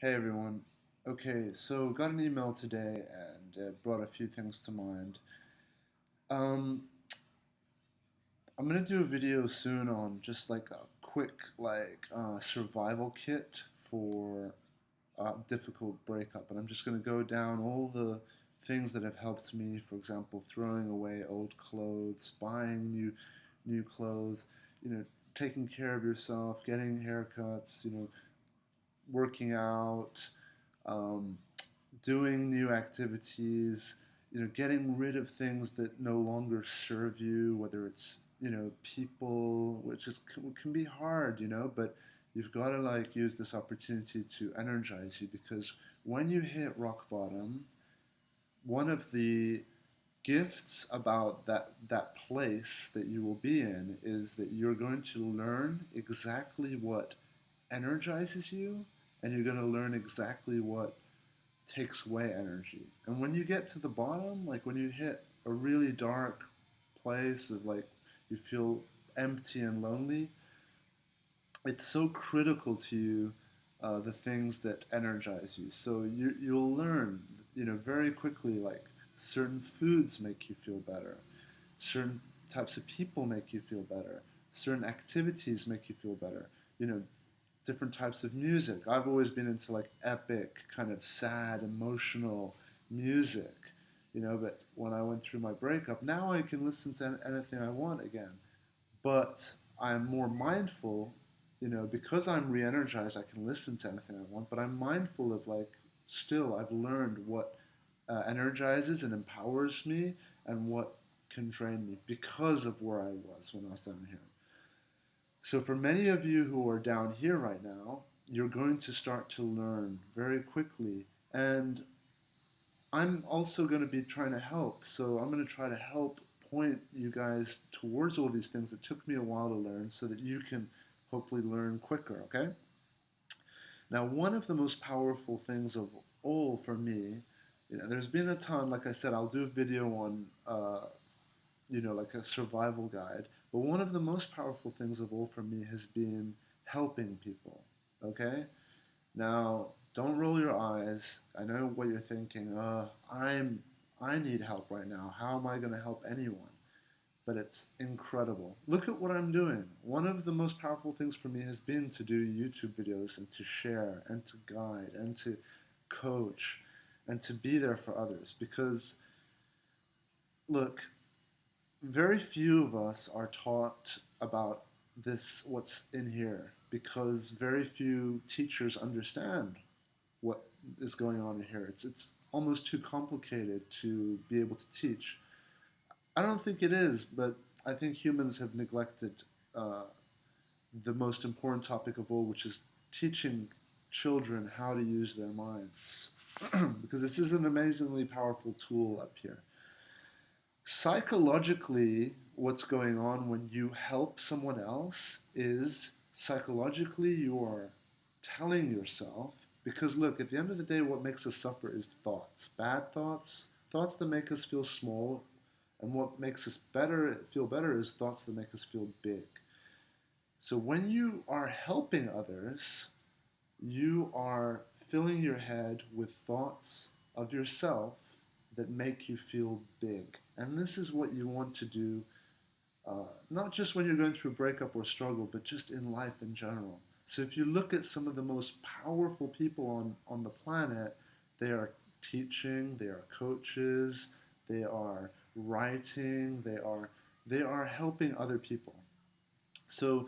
Hey everyone. Okay, so got an email today and it brought a few things to mind. Um, I'm gonna do a video soon on just like a quick survival kit for a difficult breakup, and I'm just gonna go down all the things that have helped me. For example, throwing away old clothes, buying new clothes, you know, taking care of yourself, getting haircuts, working out. Um, Doing new activities, getting rid of things that no longer serve you, whether it's, people, which can be hard, but you've got to like use this opportunity to energize you because when you hit rock bottom, one of the gifts about that place that you will be in is that you're going to learn exactly what energizes you, and you're going to learn exactly what takes away energy. And when you get to the bottom, like when you hit a really dark place of like you feel empty and lonely, it's so critical to you, the things that energize you. So you'll learn, very quickly, like certain foods make you feel better, certain types of people make you feel better, certain activities make you feel better. You know, different types of music. I've always been into like epic, kind of sad, emotional music, but when I went through my breakup, now I can listen to anything I want again. But I'm more mindful, because I'm re energized, I can listen to anything I want, but I'm mindful of like, still, I've learned what energizes and empowers me and what can drain me because of where I was when I was down here. So, for many of you who are down here right now, you're going to start to learn very quickly. And I'm also going to be trying to help. So, I'm going to try to help point you guys towards all these things that took me a while to learn so that you can hopefully learn quicker, okay? Now, one of the most powerful things of all for me, there's been a ton, like I said, I'll do a video on, like a survival guide. But one of the most powerful things of all for me has been helping people. Okay? Now, don't roll your eyes. I know what you're thinking. I need help right now. How am I going to help anyone? But it's incredible. Look at what I'm doing. One of the most powerful things for me has been to do YouTube videos and to share and to guide and to coach and to be there for others. Because, look, very few of us are taught about this, what's in here, because very few teachers understand what is going on in here. It's almost too complicated to be able to teach. I don't think it is, but I think humans have neglected uh, the most important topic of all, which is teaching children how to use their minds. Because this is an amazingly powerful tool up here. Psychologically, what's going on when you help someone else is psychologically you are telling yourself, because look, at the end of the day, what makes us suffer is thoughts, bad thoughts, thoughts that make us feel small, and what makes us feel better is thoughts that make us feel big. So when you are helping others, you are filling your head with thoughts of yourself that make you feel big. And this is what you want to do, not just when you're going through a breakup or struggle, but just in life in general. So if you look at some of the most powerful people on the planet, they are teaching, they are coaches, they are writing, they are helping other people. So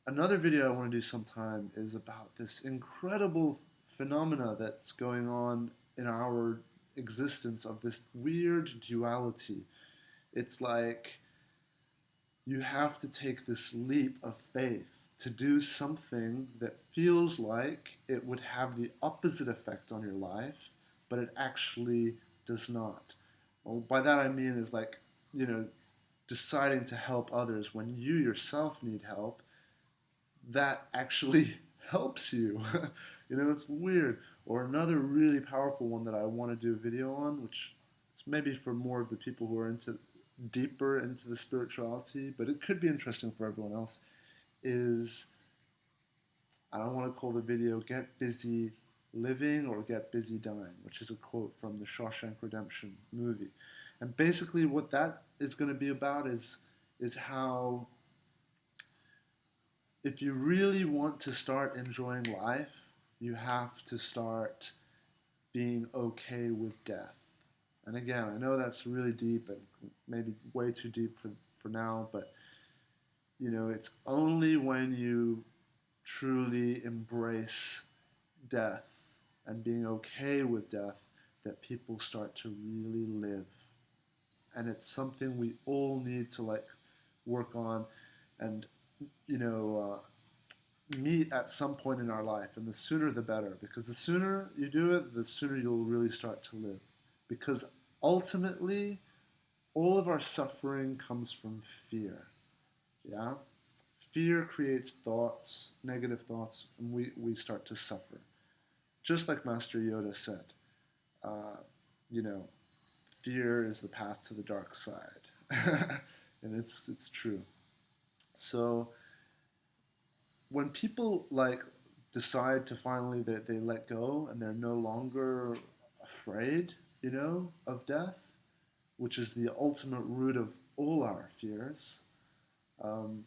another video I want to do sometime is about this incredible phenomena that's going on in our existence of this weird duality. It's like you have to take this leap of faith to do something that feels like it would have the opposite effect on your life, but it actually does not. Well, by that I mean is like, you know, deciding to help others when you yourself need help, that actually helps you. It's weird. Or another really powerful one that I want to do a video on, which is maybe for more of the people who are into deeper into the spirituality, but it could be interesting for everyone else, is I don't want to call the video Get Busy living or get busy dying, which is a quote from the Shawshank Redemption movie. And basically what that is going to be about is how if you really want to start enjoying life, you have to start being okay with death. And again, I know that's really deep and maybe way too deep for now, but it's only when you truly embrace death and being okay with death that people start to really live. And it's something we all need to like work on and you know meet at some point in our life. And the sooner the better, because the sooner you do it, the sooner you'll really start to live. Because ultimately, all of our suffering comes from fear. Yeah? Fear creates thoughts, negative thoughts, and we start to suffer. Just like Master Yoda said, uh, you know, fear is the path to the dark side. And it's true. So when people like decide to finally that they let go and they're no longer afraid, of death, which is the ultimate root of all our fears. Um,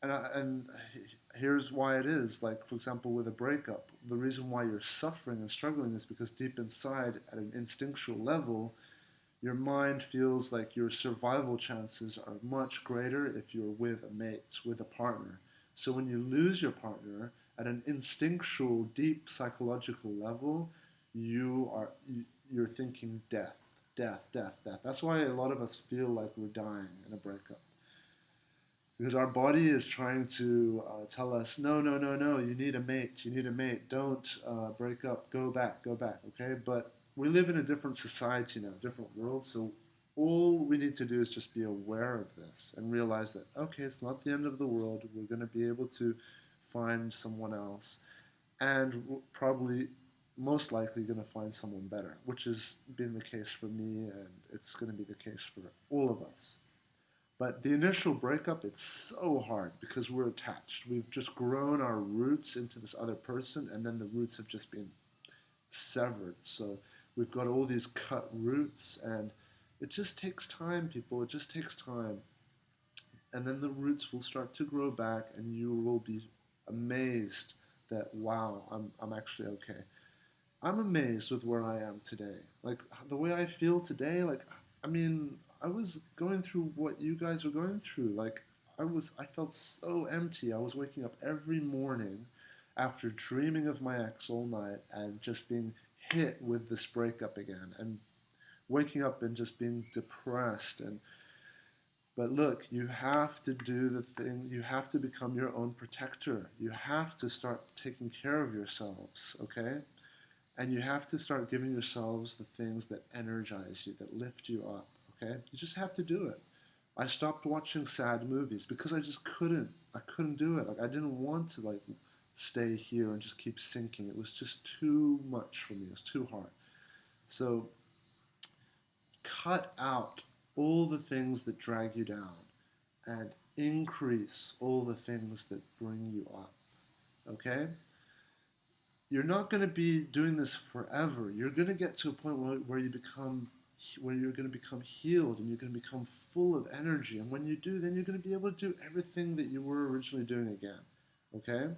and here's why it is. Like, for example, with a breakup, the reason why you're suffering and struggling is because deep inside, at an instinctual level, your mind feels like your survival chances are much greater if you're with a mate, with a partner. So when you lose your partner, at an instinctual, deep psychological level, you're thinking death, death, death, death. That's why a lot of us feel like we're dying in a breakup, because our body is trying to tell us, no, no, no, no, you need a mate, you need a mate, don't break up, go back, okay? But we live in a different society now, different world, so all we need to do is just be aware of this and realize that, okay, it's not the end of the world, we're going to be able to find someone else, and we're probably most likely going to find someone better, which has been the case for me, and it's going to be the case for all of us. But the initial breakup, it's so hard because we're attached. We've just grown our roots into this other person, and then the roots have just been severed. So we've got all these cut roots, and it just takes time, people. It just takes time. And then the roots will start to grow back, and you will be amazed that, wow, I'm actually okay. I'm amazed with where I am today. Like the way I feel today, like I mean, I was going through what you guys are going through. Like I felt so empty. I was waking up every morning after dreaming of my ex all night and just being hit with this breakup again and waking up and just being depressed and but look, you have to do the thing, you have to become your own protector. You have to start taking care of yourselves, okay? And you have to start giving yourselves the things that energize you, that lift you up, okay? You just have to do it. I stopped watching sad movies because I just couldn't. I couldn't do it. Like I didn't want to like stay here and just keep sinking. It was just too much for me. It was too hard. So cut out all the things that drag you down and increase all the things that bring you up. Okay? You're not going to be doing this forever. You're going to get to a point where you're going to become healed and you're going to become full of energy. And when you do, then you're going to be able to do everything that you were originally doing again. Okay?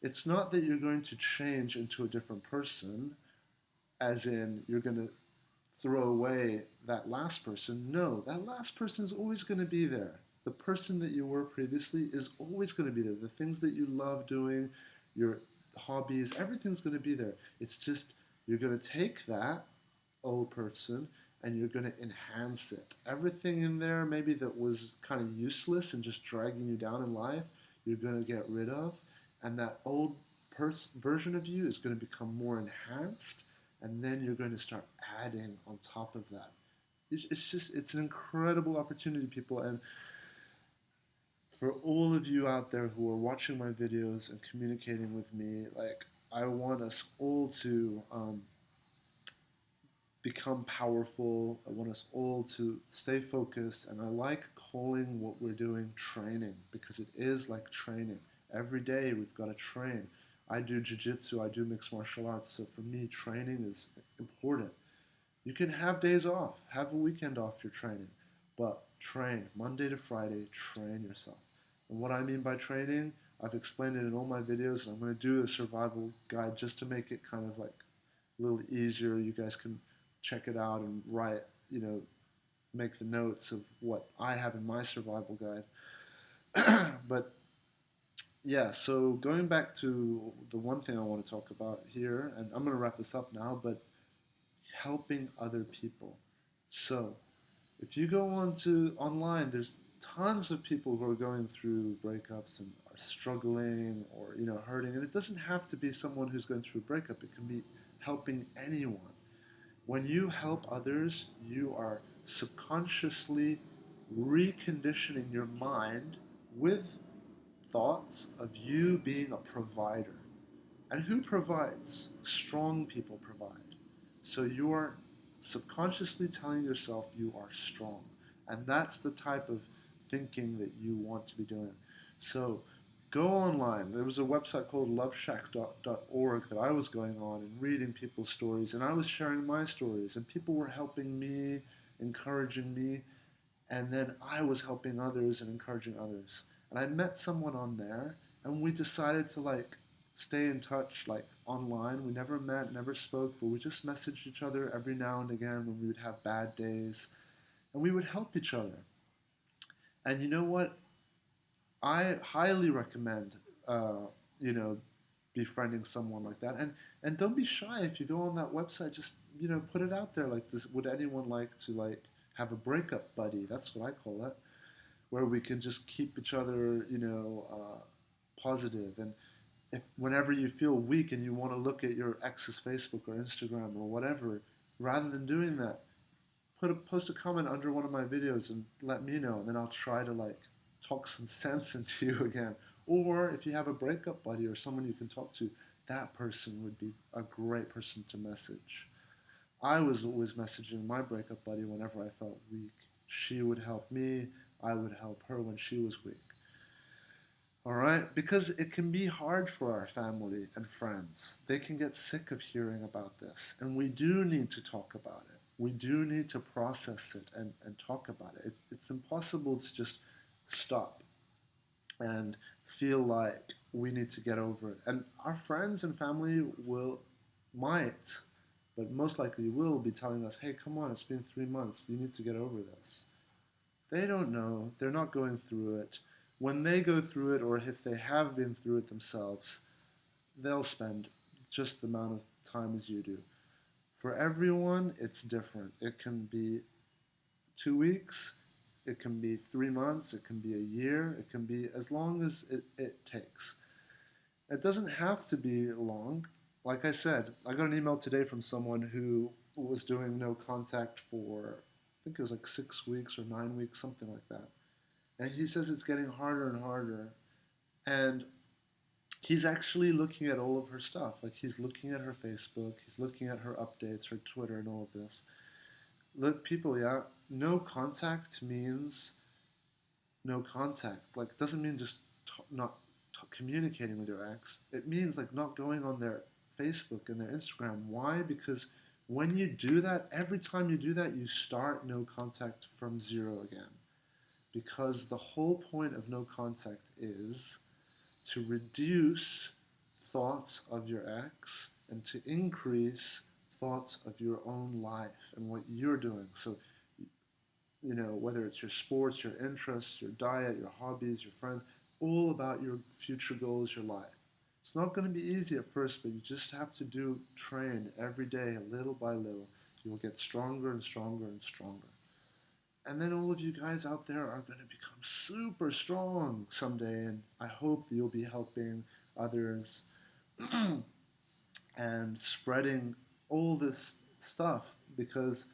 It's not that you're going to change into a different person, as in you're going to throw away that last person. No, that last person is always going to be there. The person that you were previously is always going to be there. The things that you love doing, your hobbies, everything's going to be there. It's just you're going to take that old person and you're going to enhance it. Everything in there maybe that was kind of useless and just dragging you down in life, you're going to get rid of. And that old version of you is going to become more enhanced, and then you're going to start adding on top of that. It's an incredible opportunity, people. And for all of you out there who are watching my videos and communicating with me, like I want us all to become powerful. I want us all to stay focused. And I like calling what we're doing training, because it is like training. Every day we've got to train. I do jiu-jitsu, I do mixed martial arts, so for me, training is important. You can have days off, have a weekend off your training, but train Monday to Friday, train yourself. And what I mean by training, I've explained it in all my videos, and I'm going to do a survival guide just to make it kind of like a little easier. You guys can check it out and write, make the notes of what I have in my survival guide. But yeah, so going back to the one thing I want to talk about here, and I'm going to wrap this up now, but helping other people. So if you go on to online, there's tons of people who are going through breakups and are struggling or hurting, and it doesn't have to be someone who's going through a breakup. It can be helping anyone. When you help others, you are subconsciously reconditioning your mind with thoughts of you being a provider. And who provides? Strong people provide. So you are subconsciously telling yourself you are strong. And that's the type of thinking that you want to be doing. So go online. There was a website called loveshack.org that I was going on and reading people's stories. And I was sharing my stories. And people were helping me, encouraging me. And then I was helping others and encouraging others. And I met someone on there, and we decided to stay in touch online. We never met, never spoke, but we just messaged each other every now and again when we would have bad days, and we would help each other. And you know what? I highly recommend, you know, befriending someone like that. And don't be shy if you go on that website. Just put it out there. Like, would anyone like to have a breakup buddy? That's what I call it, where we can just keep each other, positive. And if whenever you feel weak and you want to look at your ex's Facebook or Instagram or whatever, rather than doing that, post a comment under one of my videos and let me know, and then I'll try to talk some sense into you again. Or if you have a breakup buddy or someone you can talk to, that person would be a great person to message. I was always messaging my breakup buddy whenever I felt weak. She would help me, I would help her when she was weak. All right? Because it can be hard for our family and friends. They can get sick of hearing about this. And we do need to talk about it. We do need to process it and talk about it. It's impossible to just stop and feel like we need to get over it. And our friends and family might, but most likely will be telling us, hey, come on, it's been 3 months. You need to get over this. They don't know. They're not going through it. When they go through it, or if they have been through it themselves, they'll spend just the amount of time as you do. For everyone, it's different. It can be 2 weeks, it can be 3 months, it can be a year, it can be as long as it takes. It doesn't have to be long. Like I said, I got an email today from someone who was doing no contact for, I think it was like 6 weeks or 9 weeks, something like that. And he says it's getting harder and harder. And he's actually looking at all of her stuff. Like, he's looking at her Facebook, he's looking at her updates, her Twitter, and all of this. Look, people, yeah, no contact means no contact. Like, it doesn't mean just not communicating with your ex. It means not going on their Facebook and their Instagram. Why? Because when you do that, every time you do that, you start no contact from zero again. Because the whole point of no contact is to reduce thoughts of your ex and to increase thoughts of your own life and what you're doing. So, whether it's your sports, your interests, your diet, your hobbies, your friends, all about your future goals, your life. It's not going to be easy at first, but you just have to train every day, little by little. You will get stronger and stronger and stronger. And then all of you guys out there are going to become super strong someday, and I hope you'll be helping others and spreading all this stuff, because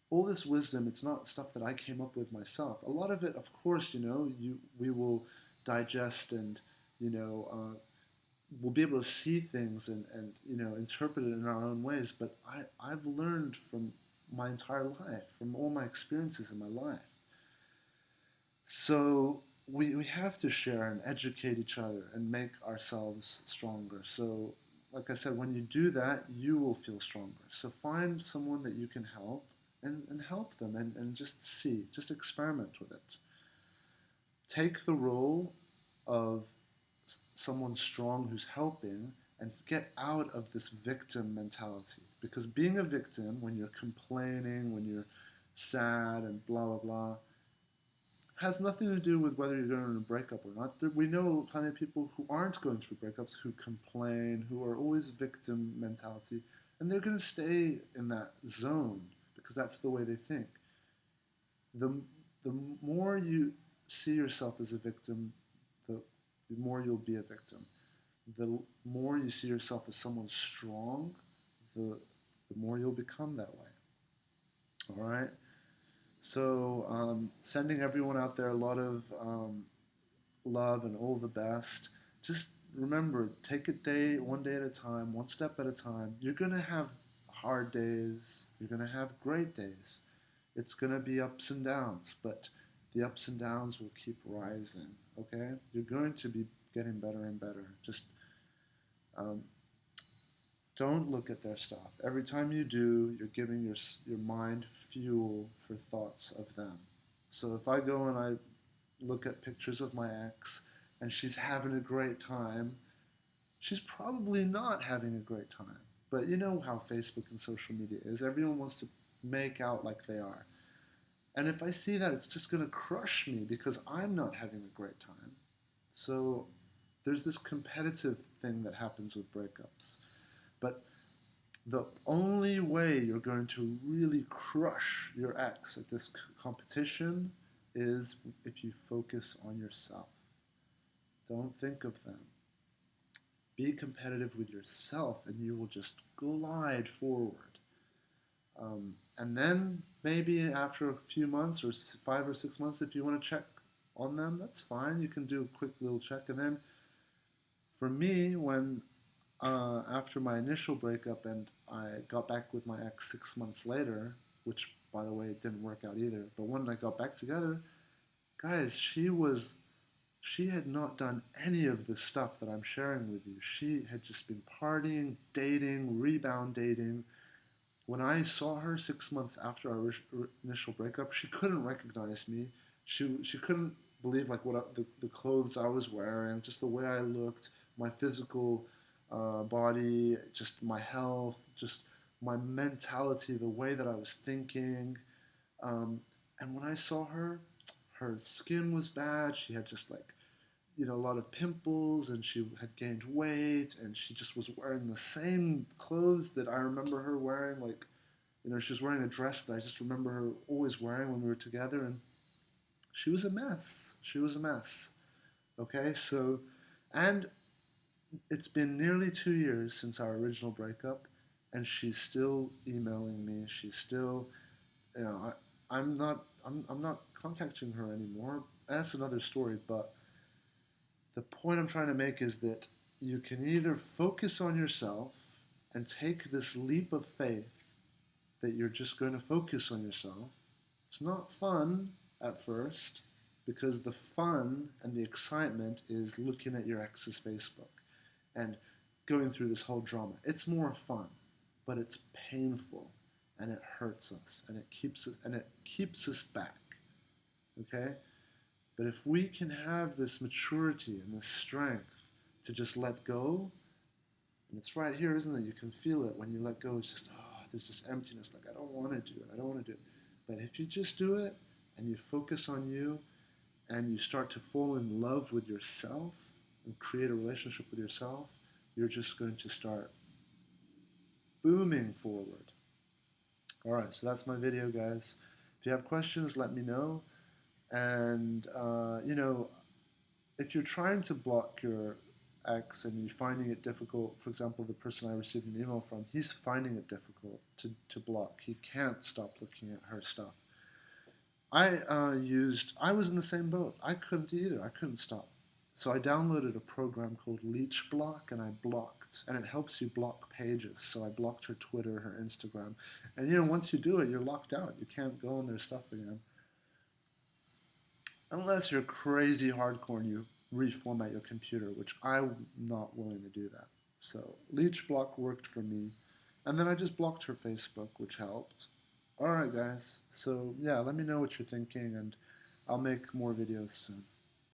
all this wisdom, it's not stuff that I came up with myself. A lot of it, of course, we will digest and, we'll be able to see things and interpret it in our own ways. But I've learned from my entire life, from all my experiences in my life. So we have to share and educate each other and make ourselves stronger. So, like I said, when you do that, you will feel stronger. So find someone that you can help and help them and just see, just experiment with it. Take the role of someone strong who's helping and get out of this victim mentality. Because being a victim, when you're complaining, when you're sad and blah, blah, blah, has nothing to do with whether you're going through a breakup or not. We know plenty of people who aren't going through breakups, who complain, who are always victim mentality, and they're going to stay in that zone because that's the way they think. The, the more you see yourself as a victim, the more you'll be a victim. The more you see yourself as someone strong, the more you'll become that way. All right? So, sending everyone out there a lot of love and all the best. Just remember, take it one day at a time, one step at a time. You're going to have hard days, you're going to have great days. It's going to be ups and downs, but the ups and downs will keep rising, okay? You're going to be getting better and better. Just um, don't look at their stuff. Every time you do, you're giving your mind fuel for thoughts of them. So if I go and I look at pictures of my ex and she's having a great time, she's probably not having a great time. But you know how Facebook and social media is. Everyone wants to make out like they are. And if I see that, it's just going to crush me because I'm not having a great time. So there's this competitive thing that happens with breakups. But the only way you're going to really crush your ex at this competition is if you focus on yourself. Don't think of them. Be competitive with yourself and you will just glide forward. And then maybe after a few months or 5 or 6 months, if you want to check on them, that's fine. You can do a quick little check. And then for me, when after my initial breakup and I got back with my ex 6 months later, which by the way it didn't work out either, but when I got back together, guys, she had not done any of the stuff that I'm sharing with you. She had just been partying, dating, rebound dating. When I saw her 6 months after our initial breakup, she couldn't recognize me. She couldn't believe like the clothes I was wearing, just the way I looked, my physical body, just my health, just my mentality, the way that I was thinking. Um, and when I saw her, her skin was bad. She had just like a lot of pimples and she had gained weight and she just was wearing the same clothes that I remember her wearing. Like, she was wearing a dress that I just remember her always wearing when we were together, and she was a mess. She was a mess. Okay, so, and it's been nearly 2 years since our original breakup, and she's still emailing me. She's still, I'm not contacting her anymore. That's another story, but the point I'm trying to make is that you can either focus on yourself and take this leap of faith that you're just going to focus on yourself. It's not fun at first because the fun and the excitement is looking at your ex's Facebook and going through this whole drama. It's more fun, but it's painful and it hurts us and it keeps us back. Okay? But if we can have this maturity and this strength to just let go, and it's right here, isn't it? You can feel it when you let go. It's just, there's this emptiness, like, I don't want to do it. I don't want to do it. But if you just do it and you focus on you and you start to fall in love with yourself and create a relationship with yourself, you're just going to start booming forward. All right, so that's my video, guys. If you have questions, let me know. And, if you're trying to block your ex and you're finding it difficult, for example, the person I received an email from, he's finding it difficult to block. He can't stop looking at her stuff. I was in the same boat. I couldn't either. I couldn't stop. So I downloaded a program called Leech Block and I blocked, and it helps you block pages. So I blocked her Twitter, her Instagram. And once you do it, you're locked out. You can't go on their stuff again. Unless you're crazy hardcore and you reformat your computer, which I'm not willing to do that. So leech block worked for me. And then I just blocked her Facebook, which helped. Alright guys, so yeah, let me know what you're thinking and I'll make more videos soon.